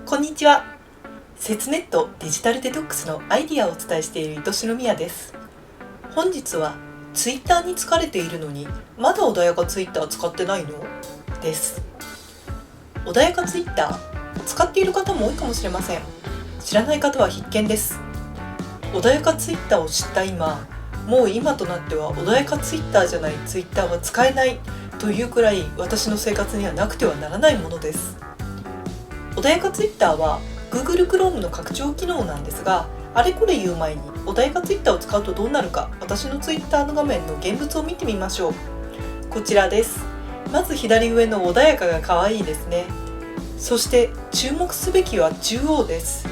こんにちは。節ネットデジタルデトックスのアイディアをお伝えしている愛しのみやです。本日はツイッターに疲れているのにまだ穏やかツイッター使ってないのです。穏やかツイッター使っている方も多いかもしれません。知らない方は必見です。穏やかツイッターを知った今、もう今となっては穏やかツイッターじゃないツイッターは使えないというくらい私の生活にはなくてはならないものです。穏やかツイッターは Google Chrome の拡張機能なんですが、あれこれ言う前に穏やかツイッターを使うとどうなるか、私のツイッターの画面の現物を見てみましょう。こちらです。まず左上の穏やかが可愛いですね。そして注目すべきは中央です。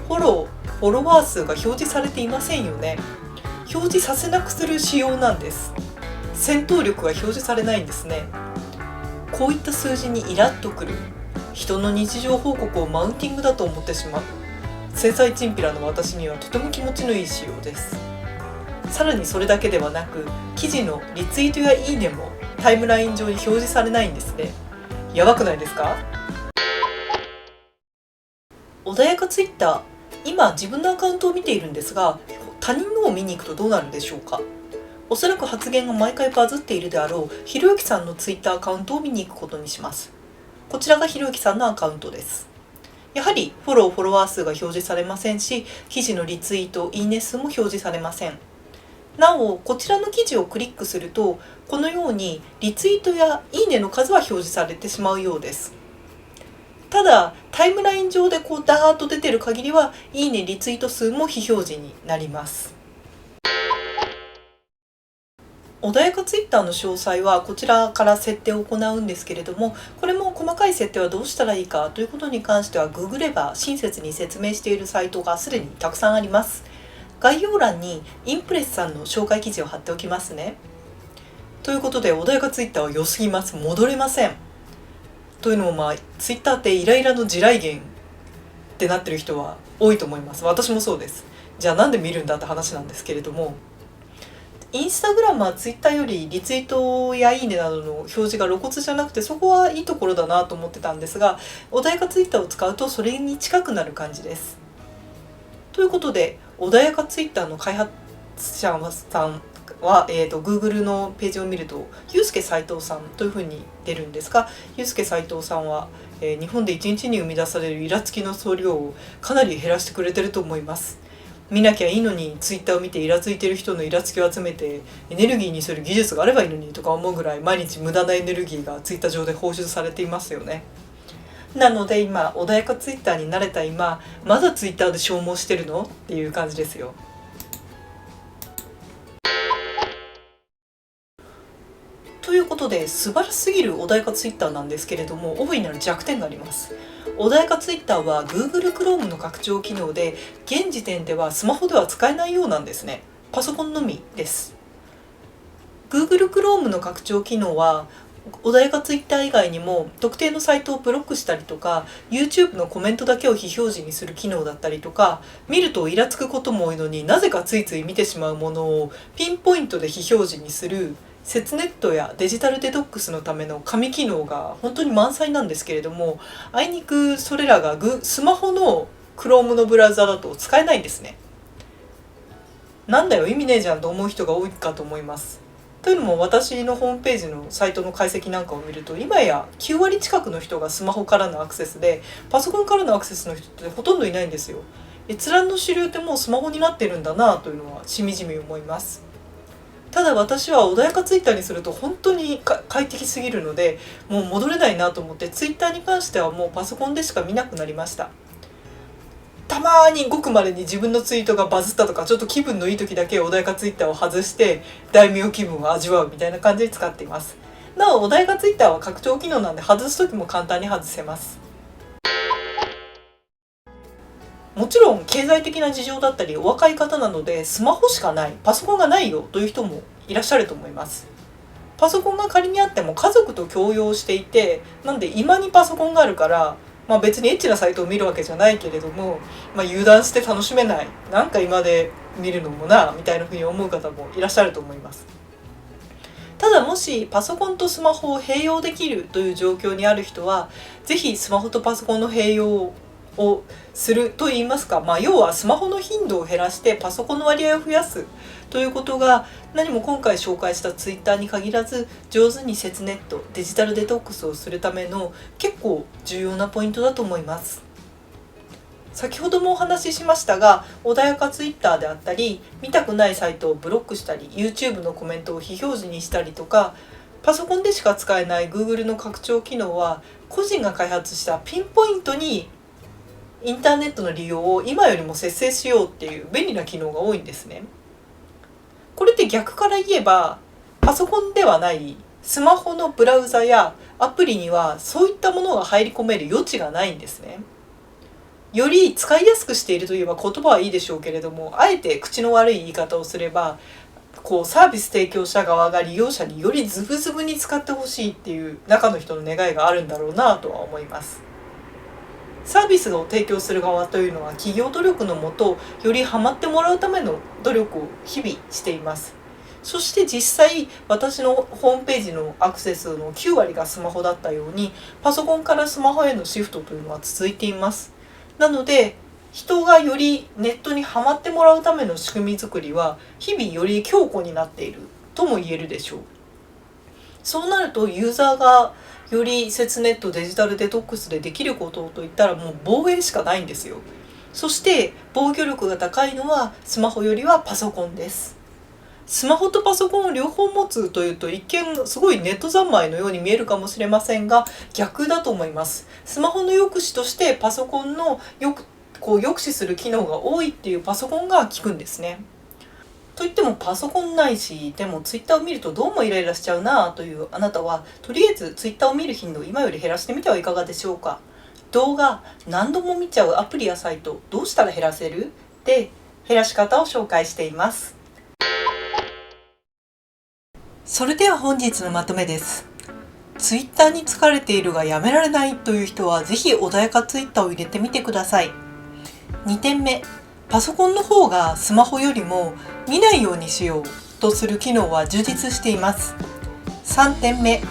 フォロワー数が表示されていませんよね。表示させなくする仕様なんです。戦闘力が表示されないんですね。こういった数字にイラッとくる。人の日常報告をマウンティングだと思ってしまう。繊細チンピラの私にはとても気持ちのいい仕様です。さらにそれだけではなく、記事のリツイートやいいねもタイムライン上に表示されないんですね。やばくないですか？穏やかツイッター、今自分のアカウントを見ているんですが、他人のを見に行くとどうなるんでしょうか。おそらく発言が毎回バズっているであろうひろゆきさんのツイッターアカウントを見に行くことにします。こちらがひろゆきさんのアカウントです。やはりフォロワー数が表示されませんし、記事のリツイート、いいね数も表示されません。なお、こちらの記事をクリックすると、このようにリツイートやいいねの数は表示されてしまうようです。ただ、タイムライン上でダーッと出てる限りは、いいね、リツイート数も非表示になります。穏やかツイッターの詳細はこちらから設定を行うんですけれども、これも細かい設定はどうしたらいいかということに関してはググれば親切に説明しているサイトがすでにたくさんあります。概要欄にインプレスさんの紹介記事を貼っておきますね。ということで、穏やかツイッターは良すぎます。戻れません。というのもツイッターってイライラの地雷原ってなってる人は多いと思います。私もそうです。じゃあなんで見るんだって話なんですけれども、インスタグラムはツイッターよりリツイートやいいねなどの表示が露骨じゃなくて、そこはいいところだなと思ってたんですが、穏やかツイッターを使うとそれに近くなる感じです。ということで、穏やかツイッターの開発者さんは、Google のページを見るとゆうすけ斉藤さんというふうに出るんですが、ゆうすけ斉藤さんは、日本で1日に生み出されるイラつきの総量をかなり減らしてくれてると思います。見なきゃいいのに、ツイッターを見てイラついてる人のイラつきを集めてエネルギーにする技術があればいいのにとか思うぐらい、毎日無駄なエネルギーがツイッター上で放出されていますよね。なので今、穏やかツイッターに慣れた今、まだツイッターで消耗してるのっていう感じですよ。ということで、素晴らしすぎる穏やかツイッターなんですけれども、大いなる弱点があります。穏やかツイッターは Google Chrome の拡張機能で、現時点ではスマホでは使えないようなんですね。パソコンのみです。Google Chrome の拡張機能は穏やかツイッター以外にも、特定のサイトをブロックしたりとか、 YouTube のコメントだけを非表示にする機能だったりとか、見るとイラつくことも多いのになぜかついつい見てしまうものをピンポイントで非表示にする節ネットやデジタルデトックスのための神機能が本当に満載なんですけれども、あいにくそれらがスマホの Chrome のブラウザだと使えないんですね。なんだよ意味ねえじゃんと思う人が多いかと思います。というのも、私のホームページのサイトの解析なんかを見ると、今や9割近くの人がスマホからのアクセスで、パソコンからのアクセスの人ってほとんどいないんですよ。閲覧の主流ってもうスマホになってるんだなというのはしみじみ思います。ただ私は穏やかツイッターにすると本当に快適すぎるので、もう戻れないなと思って、ツイッターに関してはもうパソコンでしか見なくなりました。たまにごくまれに自分のツイートがバズったとか、ちょっと気分のいい時だけ穏やかツイッターを外して大名気分を味わうみたいな感じで使っています。なお、穏やかツイッターは拡張機能なんで、外す時も簡単に外せます。もちろん経済的な事情だったり、お若い方なのでスマホしかない、パソコンがないよという人もいらっしゃると思います。パソコンが仮にあっても家族と共用していて、なんで今にパソコンがあるから、別にエッチなサイトを見るわけじゃないけれども、油断して楽しめない、なんか今で見るのもなみたいなふうに思う方もいらっしゃると思います。ただ、もしパソコンとスマホを併用できるという状況にある人は、ぜひスマホとパソコンの併用をするといいますか、要はスマホの頻度を減らしてパソコンの割合を増やすということが、何も今回紹介したツイッターに限らず、上手に節ネット、デジタルデトックスをするための結構重要なポイントだと思います。先ほどもお話ししましたが、穏やかツイッターであったり、見たくないサイトをブロックしたり、 YouTube のコメントを非表示にしたりとか、パソコンでしか使えない Google の拡張機能は個人が開発したピンポイントにインターネットの利用を今よりも節制しようっていう便利な機能が多いんですね。これって逆から言えば、パソコンではないスマホのブラウザやアプリにはそういったものが入り込める余地がないんですね。より使いやすくしているといえば言葉はいいでしょうけれども、あえて口の悪い言い方をすれば、サービス提供者側が利用者によりズブズブに使ってほしいっていう中の人の願いがあるんだろうなとは思います。サービスを提供する側というのは企業努力のもと、よりハマってもらうための努力を日々しています。そして実際、私のホームページのアクセスの9割がスマホだったように、パソコンからスマホへのシフトというのは続いています。なので人がよりネットにハマってもらうための仕組み作りは日々より強固になっているとも言えるでしょう。そうなるとユーザーがより節ネット、デジタルデトックスでできることといったらもう防衛しかないんですよ。そして防御力が高いのはスマホよりはパソコンです。スマホとパソコンを両方持つというと一見すごいネット三昧のように見えるかもしれませんが、逆だと思います。スマホの抑止としてパソコンの抑止する機能が多いっていうパソコンが効くんですね。といってもパソコンないし、でもツイッターを見るとどうもイライラしちゃうなというあなたは、とりあえずツイッターを見る頻度を今より減らしてみてはいかがでしょうか。動画何度も見ちゃうアプリやサイトどうしたら減らせるで、減らし方を紹介しています。それでは本日のまとめです。ツイッターに疲れているがやめられないという人はぜひ穏やかツイッターを入れてみてください。2点目、パソコンの方がスマホよりも見ないようにしようとする機能は充実しています。3点目、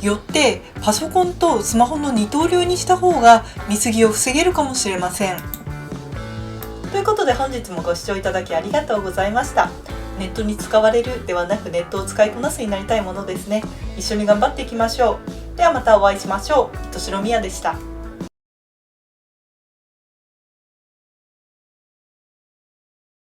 よってパソコンとスマホの二刀流にした方が見過ぎを防げるかもしれません。ということで本日もご視聴いただきありがとうございました。ネットに使われるではなくネットを使いこなすになりたいものですね。一緒に頑張っていきましょう。ではまたお会いしましょう。としろみやでした。